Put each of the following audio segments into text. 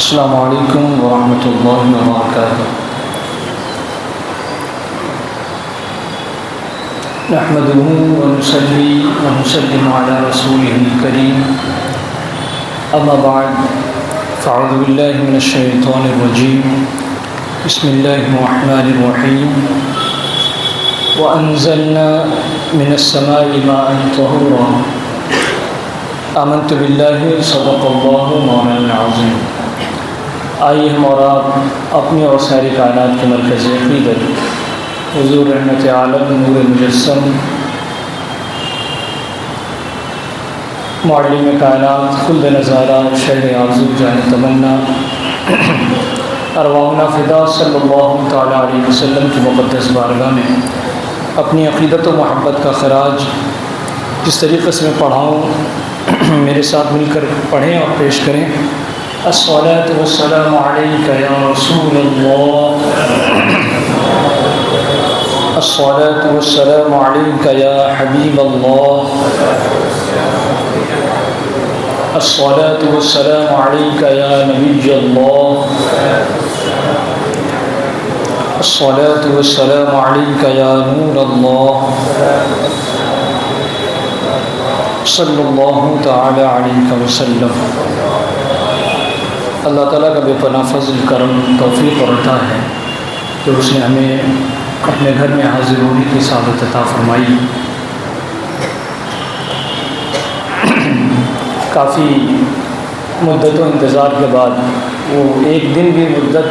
السلام علیکم ورحمۃ اللہ وبرکاتہ۔ نحمده ونصلي ونسلم على رسوله الكريم، اما بعد فاعوذ باللہ من الشیطان الرجیم، بسم اللہ الرحمن الرحیم۔ وانزلنا من السماء ماء طہورا، آمنت باللہ صدق اللہ مولانا العظیم۔ آئیے ہم اور آپ اپنی اور ساری کائنات کے مرکز عقیدت حضور رحمت عالم نور مجسم معلم کائنات خلد نظارہ شہر آرزو جان تمنا ارواحنا فدا صلی اللہ تعالیٰ علیہ وسلم کی مقدس بارگاہ میں اپنی عقیدت و محبت کا خراج جس طریقے سے میں پڑھاؤں میرے ساتھ مل کر پڑھیں اور پیش کریں۔ الصلاۃ والسلام علیک یا رسول اللہ، الصلاۃ والسلام علیک یا حبیب اللہ، الصلاۃ والسلام علیک یا نبی اللہ، الصلاۃ والسلام علیک یا نور اللہ، صلی اللہ تعالی علیہ وسلم۔ اللہ تعالیٰ کا بے پناہ فضل کرم توفیق اور عطا ہے کہ اس نے ہمیں اپنے گھر میں حاضر ہونے کی سعادت عطا فرمائی۔ کافی مدت و انتظار کے بعد وہ ایک دن بھی مدت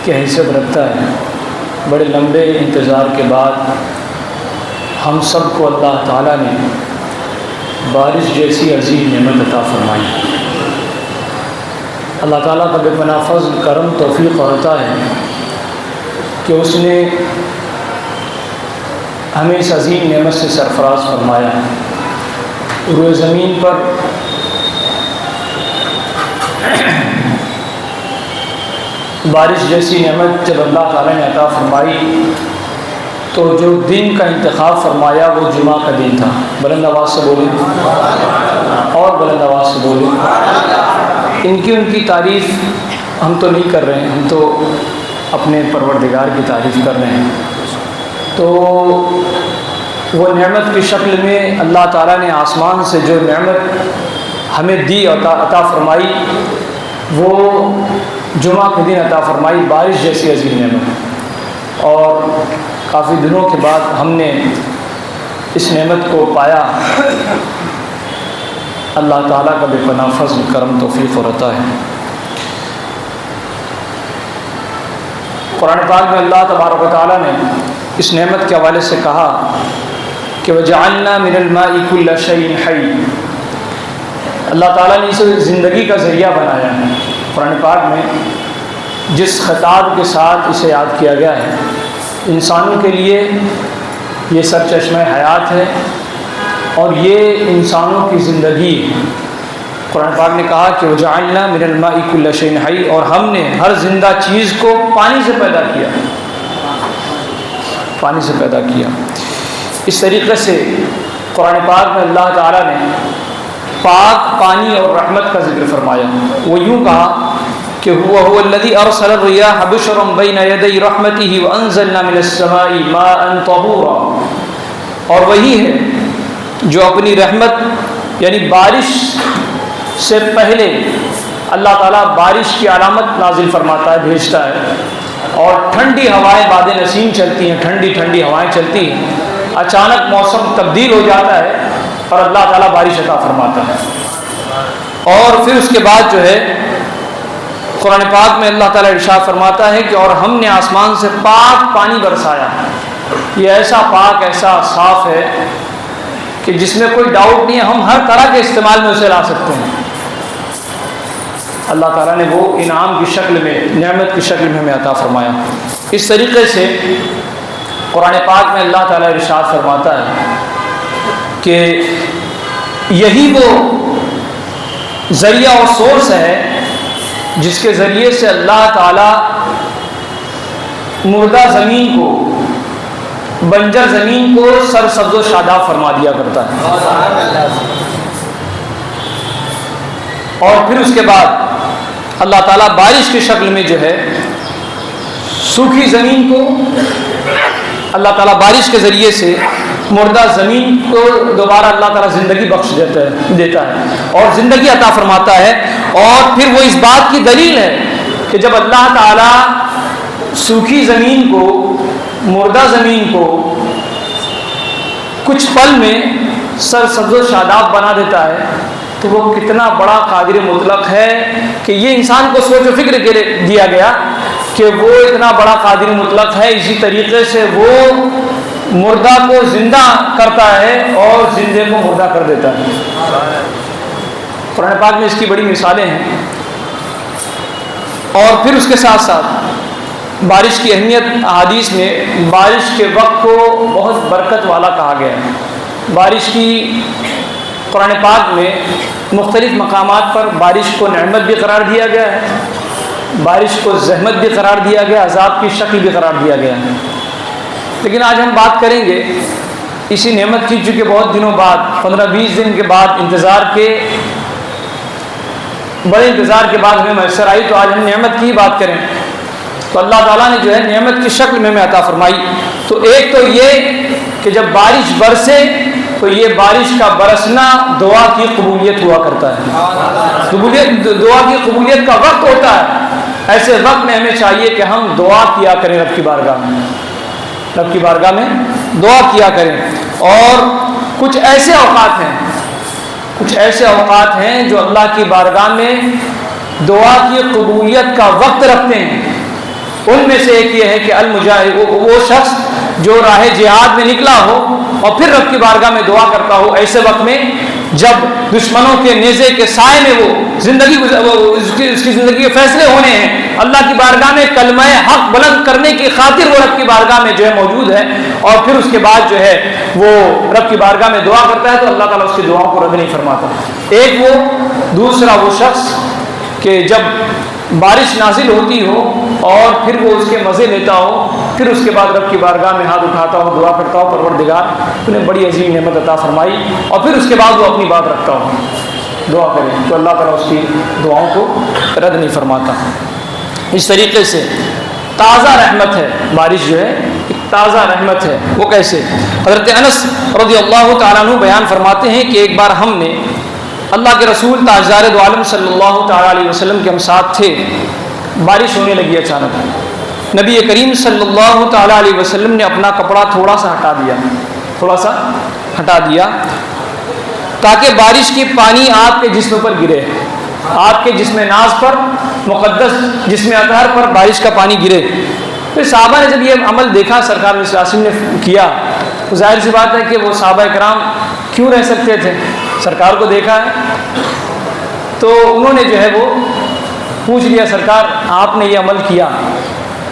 کی حیثیت رکھتا ہے، بڑے لمبے انتظار کے بعد ہم سب کو اللہ تعالیٰ نے بارش جیسی عظیم نعمت عطا فرمائی۔ اللہ تعالیٰ کا بے پناہ فضل کرم توفیق اور عطا ہے کہ اس نے ہمیں اس عظیم نعمت سے سرفراز فرمایا ہے۔ روئے زمین پر بارش جیسی نعمت جب اللہ تعالیٰ نے عطا فرمائی تو جو دن کا انتخاب فرمایا وہ جمعہ کا دن تھا۔ بلند آواز سے بولیں اور بلند آواز سے بولیں۔ ان کی تعریف ہم تو نہیں کر رہے ہیں، ہم تو اپنے پروردگار کی تعریف کر رہے ہیں۔ تو وہ نعمت کی شکل میں اللہ تعالیٰ نے آسمان سے جو نعمت ہمیں دی عطا فرمائی وہ جمعہ کے دن عطا فرمائی، بارش جیسی عظیم نعمت۔ اور کافی دنوں کے بعد ہم نے اس نعمت کو پایا۔ اللہ تعالیٰ کا بے پناہ فضل کرم توفیق اور عطا ہے۔ قرآن پاک میں اللہ تبارک و تعالیٰ نے اس نعمت کے حوالے سے کہا کہ وَجَعَلْنَا مِنَ الْمَاءِ كُلَّ شَيْءٍ حَيٍّ، اللہ تعالیٰ نے اسے زندگی کا ذریعہ بنایا ہے۔ قرآن پاک میں جس خطاب کے ساتھ اسے یاد کیا گیا ہے، انسانوں کے لیے یہ سرچشمہ حیات ہے اور یہ انسانوں کی زندگی ہے۔ قرآن پاک نے کہا کہ وَجَعَلْنَا مِنَ الْمَاءِ كُلَّ شَيْءٍ حَيٍّ، اور ہم نے ہر زندہ چیز کو پانی سے پیدا کیا، پانی سے پیدا کیا۔ اس طریقے سے قرآن پاک میں اللہ تعالیٰ نے پاک پانی اور رحمت کا ذکر فرمایا۔ وہ یوں کہا کہ هو الذي ارسل الرياح بشرا بين يدي رحمته وانزلنا من السماء ماء طهورا، اور وہی ہے جو اپنی رحمت یعنی بارش سے پہلے اللہ تعالیٰ بارش کی علامت نازل فرماتا ہے، بھیجتا ہے، اور ٹھنڈی ہوائیں باد نسیم چلتی ہیں، ٹھنڈی ٹھنڈی ہوائیں چلتی ہیں، اچانک موسم تبدیل ہو جاتا ہے اور اللہ تعالیٰ بارش عطا فرماتا ہے۔ اور پھر اس کے بعد جو ہے قرآن پاک میں اللہ تعالیٰ ارشاد فرماتا ہے کہ اور ہم نے آسمان سے پاک پانی برسایا، یہ ایسا پاک ایسا صاف ہے کہ جس میں کوئی ڈاؤٹ نہیں ہے، ہم ہر طرح کے استعمال میں اسے لا سکتے ہیں۔ اللہ تعالیٰ نے وہ انعام کی شکل میں، نعمت کی شکل میں ہمیں عطا فرمایا۔ اس طریقے سے قرآن پاک میں اللہ تعالیٰ ارشاد فرماتا ہے کہ یہی وہ ذریعہ اور سورس ہے جس کے ذریعے سے اللہ تعالیٰ مردہ زمین کو، بنجر زمین کو سرسبز و شاداب فرما دیا کرتا ہے۔ اور پھر اس کے بعد اللہ تعالیٰ بارش کی شکل میں جو ہے سوکھی زمین کو اللہ تعالیٰ بارش کے ذریعے سے مردہ زمین کو دوبارہ اللہ تعالیٰ زندگی بخش دیتا ہے اور زندگی عطا فرماتا ہے. اور پھر وہ اس بات کی دلیل ہے کہ جب اللہ تعالیٰ سوکھی زمین کو مردہ زمین کو کچھ پل میں سرسبز و شاداب بنا دیتا ہے تو وہ کتنا بڑا قادر مطلق ہے کہ یہ انسان کو سوچ و فکر کے لیے دیا گیا کہ وہ اتنا بڑا قادر مطلق ہے. اسی طریقے سے وہ مردہ کو زندہ کرتا ہے اور زندے کو مردہ کر دیتا ہے. قرآن پاک میں اس کی بڑی مثالیں ہیں. اور پھر اس کے ساتھ ساتھ بارش کی اہمیت احادیث میں بارش کے وقت کو بہت برکت والا کہا گیا ہے. بارش کی قرآن پاک میں مختلف مقامات پر بارش کو نعمت بھی قرار دیا گیا ہے, بارش کو زحمت بھی قرار دیا گیا, عذاب کی شکل بھی قرار دیا گیا ہے. لیکن آج ہم بات کریں گے اسی نعمت کی, چونکہ بہت دنوں بعد 15-20 دن کے بعد بڑے انتظار کے بعد ہمیں میسر آئی, تو آج ہم نعمت کی ہی بات کریں. تو اللہ تعالیٰ نے جو ہے نعمت کی شکل میں عطا فرمائی. تو ایک تو یہ کہ جب بارش برسے تو یہ بارش کا برسنا دعا کی قبولیت ہوا کرتا ہے. دعا کی قبولیت کا وقت ہوتا ہے. ایسے وقت میں ہمیں چاہیے کہ ہم دعا کیا کریں رب کی بارگاہ میں, رب کی بارگاہ میں دعا کیا کریں. اور کچھ ایسے اوقات ہیں جو اللہ کی بارگاہ میں دعا کی قبولیت کا وقت رکھتے ہیں. ان میں سے ایک یہ ہے کہ المجاہد, وہ شخص جو راہ جہاد میں نکلا ہو اور پھر رب کی بارگاہ میں دعا کرتا ہو ایسے وقت میں جب دشمنوں کے نیزے کے سائے میں وہ اس کی زندگی کے فیصلے ہونے ہیں, اللہ کی بارگاہ میں کلمہ حق بلند کرنے کی خاطر وہ رب کی بارگاہ میں جو ہے موجود ہے, اور پھر اس کے بعد جو ہے وہ رب کی بارگاہ میں دعا کرتا ہے تو اللہ تعالیٰ اس کی دعاؤں کو رد نہیں فرماتا. ایک وہ, دوسرا وہ شخص کہ جب بارش نازل ہوتی ہو اور پھر وہ اس کے مزے لیتا ہو, پھر اس کے بعد رب کی بارگاہ میں ہاتھ اٹھاتا ہو, دعا کرتا ہو پروردگار تو نے بڑی عظیم نعمت عطا فرمائی, اور پھر اس کے بعد وہ اپنی بات رکھتا ہو, دعا کرے تو اللہ تعالیٰ اس کی دعاؤں کو رد نہیں فرماتا. اس طریقے سے تازہ رحمت ہے بارش, جو ہے ایک تازہ رحمت ہے. وہ کیسے؟ حضرت انس رضی اللہ تعالیٰ عنہ بیان فرماتے ہیں کہ ایک بار ہم نے اللہ کے رسول تاجدار دو عالم صلی اللہ تعالیٰ علیہ وسلم کے ہم ساتھ تھے, بارش ہونے لگی اچانک. نبی کریم صلی اللہ تعالیٰ علیہ وسلم نے اپنا کپڑا تھوڑا سا ہٹا دیا تاکہ بارش کی پانی آپ کے جسم پر گرے, آپ کے جسم ناز پر, مقدس جسم اطہر پر بارش کا پانی گرے. پھر صحابہ نے جب یہ عمل دیکھا سرکار صلی اللہ علیہ وسلم نے کیا, تو ظاہر سی بات ہے کہ وہ صحابہ کرام کیوں رہ سکتے تھے, سرکار کو دیکھا ہے تو انہوں نے جو ہے وہ پوچھ لیا, سرکار آپ نے یہ عمل کیا,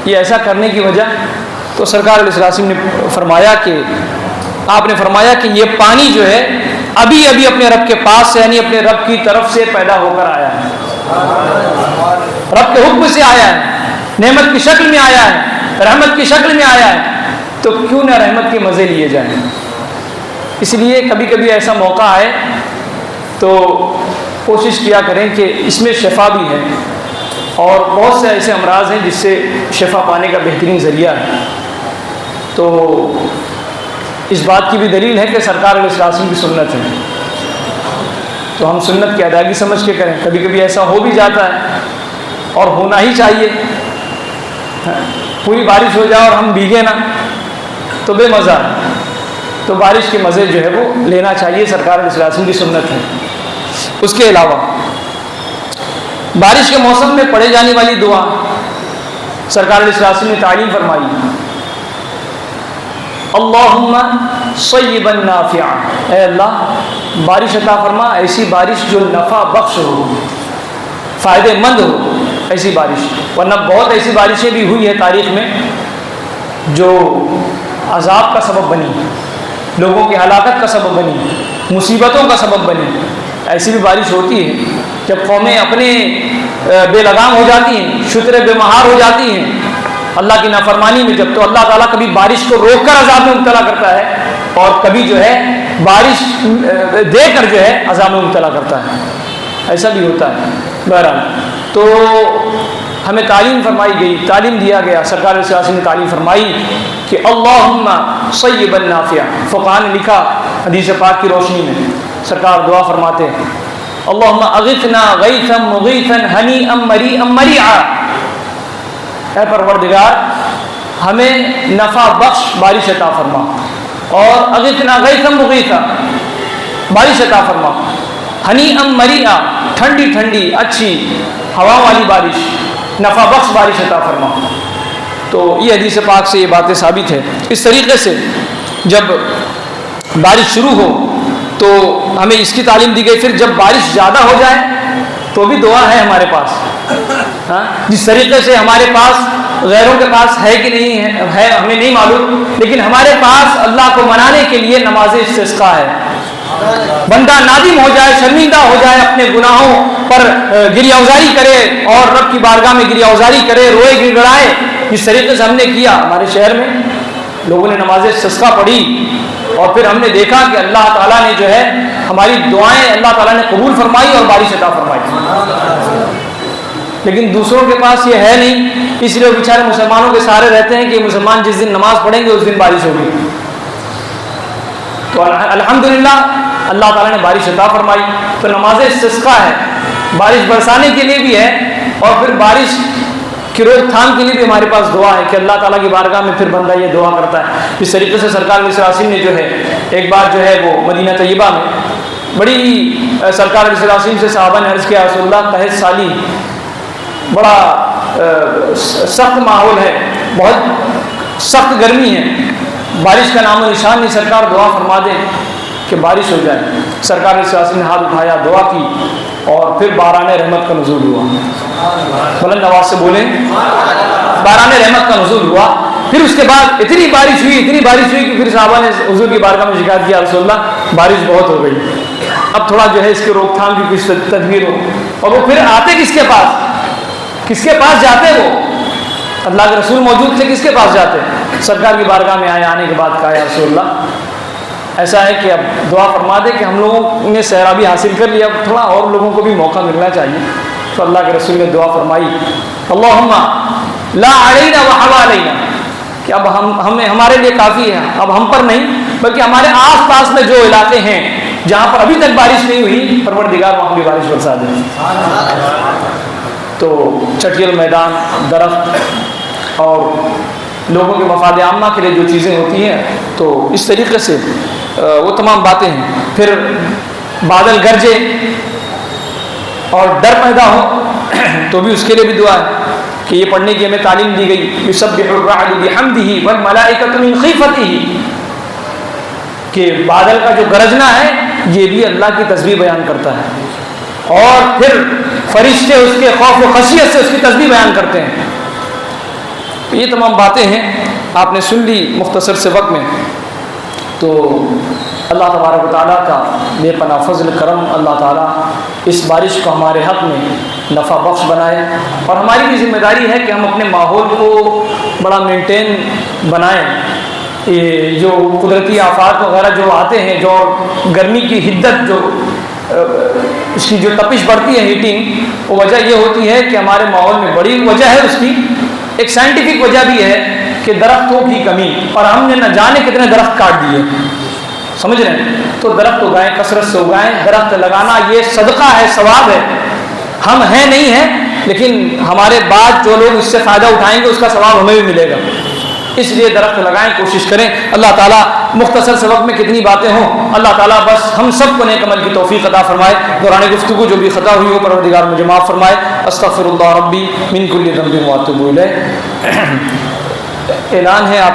یہ ایسا کرنے کی وجہ؟ تو سرکار علیہ السلام نے فرمایا کہ آپ نے فرمایا کہ یہ پانی جو ہے ابھی اپنے رب کے پاس سے, یعنی اپنے رب کی طرف سے پیدا ہو کر آیا ہے, رب کے حکم سے آیا ہے, نعمت کی شکل میں آیا ہے, رحمت کی شکل میں آیا ہے, تو کیوں نہ رحمت کے مزے لیے جائیں. اس لیے کبھی کبھی ایسا موقع آئے تو کوشش کیا کریں کہ اس میں شفا بھی ہے, اور بہت سے ایسے امراض ہیں جس سے شفا پانے کا بہترین ذریعہ ہے. تو اس بات کی بھی دلیل ہے کہ سرکار علیہ السلام کی سنت ہے, تو ہم سنت کی ادائیگی سمجھ کے کریں. کبھی کبھی ایسا ہو بھی جاتا ہے اور ہونا ہی چاہیے, پوری بارش ہو جائے اور ہم بھیگے نا تو بے مزہ, تو بارش کے مزے جو ہے وہ لینا چاہیے, سرکار علیہ السلام کی سنت ہے. اس کے علاوہ بارش کے موسم میں پڑھے جانے والی دعا سرکار علیہ السلام نے تعلیم فرمائی, اللہم صیبا نافعا, اے اللہ بارش عطا فرما, ایسی بارش جو نفع بخش ہو, فائدے مند ہو, ایسی بارش. ورنہ بہت ایسی بارشیں بھی ہوئی ہیں تاریخ میں جو عذاب کا سبب بنی, لوگوں کی ہلاکت کا سبب بنی, مصیبتوں کا سبب بنی. ایسی بھی بارش ہوتی ہے جب قومیں اپنے بے لگام ہو جاتی ہیں, شترے بے مہار ہو جاتی ہیں اللہ کی نافرمانی میں, جب تو اللہ تعالیٰ کبھی بارش کو روک کر عذاب میں مبتلا کرتا ہے, اور کبھی جو ہے بارش دے کر جو ہے عذاب میں مبتلا کرتا ہے. ایسا بھی ہوتا ہے. بہرحال تو ہمیں تعلیم فرمائی گئی، تعلیم دیا گیا، سرکار صلی اللہ علیہ وسلم نے تعلیم فرمائی کہ اللہم صیبا نافعا. فقہاء نے لکھا حدیث پاک کی روشنی میں سرکار دعا فرماتے ہیں اللہم اغثنا غیثا مغیثا ہنیئا مریئا مریعا. اے پروردگار ہمیں نفع بخش بارش عطا فرما، اور اغثنا غیثا مغیثا بارش عطا فرما، ہنیئا مریئا ٹھنڈی ٹھنڈی اچھی ہوا والی بارش، نفع بخش بارش عطا فرما. تو یہ حدیث پاک سے یہ باتیں ثابت ہے. اس طریقے سے جب بارش شروع ہو تو ہمیں اس کی تعلیم دی گئی. پھر جب بارش زیادہ ہو جائے تو بھی دعا ہے ہمارے پاس. جس طریقے سے ہمارے پاس غیروں کے پاس ہے کہ نہیں ہے ہمیں نہیں معلوم، لیکن ہمارے پاس اللہ کو منانے کے لیے نماز استسقاء ہے. بندہ نادم ہو جائے، شرمندہ ہو جائے، اپنے گناہوں پر گریہ اوزاری کرے اور رب کی بارگاہ میں گریہ اوزاری کرے، روئے گڑگڑائے. جس طریقے سے ہم نے کیا، ہمارے شہر میں لوگوں نے نماز استسقاء پڑھی اور پھر ہم نے دیکھا کہ اللہ تعالیٰ نے جو ہے ہماری دعائیں اللہ تعالیٰ نے قبول فرمائی اور بارش عطا فرمائی. لیکن دوسروں کے پاس یہ ہے نہیں، اس لیے وہ بیچارے مسلمانوں کے سہارے رہتے ہیں کہ مسلمان جس دن نماز پڑھیں گے اس دن بارش ہوگی. تو الحمدللہ اللہ تعالیٰ نے بارش عطا فرمائی. تو نماز استسقاء ہے، بارش برسانے کے لیے بھی ہے، اور پھر بارش کی روک تھام کے لیے بھی ہمارے پاس دعا ہے کہ اللہ تعالیٰ کی بارگاہ میں پھر بندہ یہ دعا کرتا ہے. اس طریقے سے سرکار صلی اللہ علیہ وسلم نے جو ہے ایک بار جو ہے وہ مدینہ طیبہ میں بڑی سرکار صلی اللہ علیہ وسلم سے صحابہ نے عرض کیا رسول اللہ قحط سالی، بڑا سخت ماحول ہے، بہت سخت گرمی ہے، بارش کا نام و نشان نہیں، سرکار دعا فرما دیں کہ بارش ہو جائے. سرکار صلی اللہ علیہ وسلم نے ہاتھ اٹھایا، دعا کی، اور پھر باران رحمت کا نزول ہوا. بلند آواز سے بولیں، باران رحمت کا نزول ہوا. پھر اس کے بعد اتنی بارش ہوئی کہ پھر صحابہ نے حضور کی بارگاہ میں شکایت کیا رسول اللہ بارش بہت ہو گئی، اب تھوڑا جو ہے اس کی روک تھام کی کچھ تدبیر ہو. اور وہ پھر آتے کس کے پاس جاتے؟ وہ اللہ کے رسول موجود تھے، کس کے پاس جاتے؟ سرکار کی بارگاہ میں آئے. آنے کے بعد کہا یا رسول اللہ ایسا ہے کہ اب دعا فرما دے کہ ہم لوگوں نے سیرابی حاصل کر لیا، اب تھوڑا اور لوگوں کو بھی موقع ملنا چاہیے. تو اللہ کے رسول نے دعا فرمائی اللہم لا علینا وحوالینہ، کہ اب ہمارے لیے کافی ہے، اب ہم پر نہیں بلکہ ہمارے آس پاس میں جو علاقے ہیں جہاں پر ابھی تک بارش نہیں ہوئی، پروردگار وہاں بھی بارش برسا دے. تو چٹیل میدان، درخت اور لوگوں کے مفاد عامہ کے لیے جو چیزیں ہوتی ہیں، تو اس طریقے سے وہ تمام باتیں ہیں. پھر بادل گرجے اور ڈر پیدا ہو تو بھی اس کے لیے بھی دعا ہے کہ یہ پڑھنے کی ہمیں تعلیم دی گئی یسبح الرعد بحمدہ والملائکۃ من خیفتہ، کہ بادل کا جو گرجنا ہے یہ بھی اللہ کی تسبیح بیان کرتا ہے، اور پھر فرشتے اس کے خوف و خشیت سے اس کی تسبیح بیان کرتے ہیں. یہ تمام باتیں ہیں، آپ نے سن لی مختصر سے وقت میں. تو اللہ تبارک و تعالیٰ کا بے پناہ فضل کرم، اللہ تعالیٰ اس بارش کو ہمارے حق میں نفع بخش بنائے. اور ہماری بھی ذمہ داری ہے کہ ہم اپنے ماحول کو بڑا مینٹین بنائیں. یہ جو قدرتی آفات وغیرہ جو آتے ہیں، جو گرمی کی حدت، جو اس کی جو تپش بڑھتی ہے، ہیٹنگ، وہ وجہ یہ ہوتی ہے کہ ہمارے ماحول میں بڑی وجہ ہے اس کی. ایک سائنٹیفک وجہ بھی ہے کہ درختوں کی کمی، اور ہم نے نہ جانے کتنے درخت کاٹ دیے، سمجھ رہے ہیں. تو درخت اگائیں، کثرت سے اگائیں. درخت لگانا یہ صدقہ ہے، ثواب ہے. ہم ہیں نہیں ہیں، لیکن ہمارے بعد جو لوگ اس سے فائدہ اٹھائیں گے اس کا ثواب ہمیں بھی ملے گا. اس لیے درخت لگائیں، کوشش کریں. اللہ تعالیٰ مختصر سے وقت میں کتنی باتیں ہوں، اللہ تعالیٰ بس ہم سب کو نیک عمل کی توفیق عطا فرمائے. دوران گفتگو جو بھی خطا ہوئی ہو پروردگار مجھے معاف فرمائے. استغفر اللہ ربی من کل ذنب واتوب الیہ. اعلان ہے آپ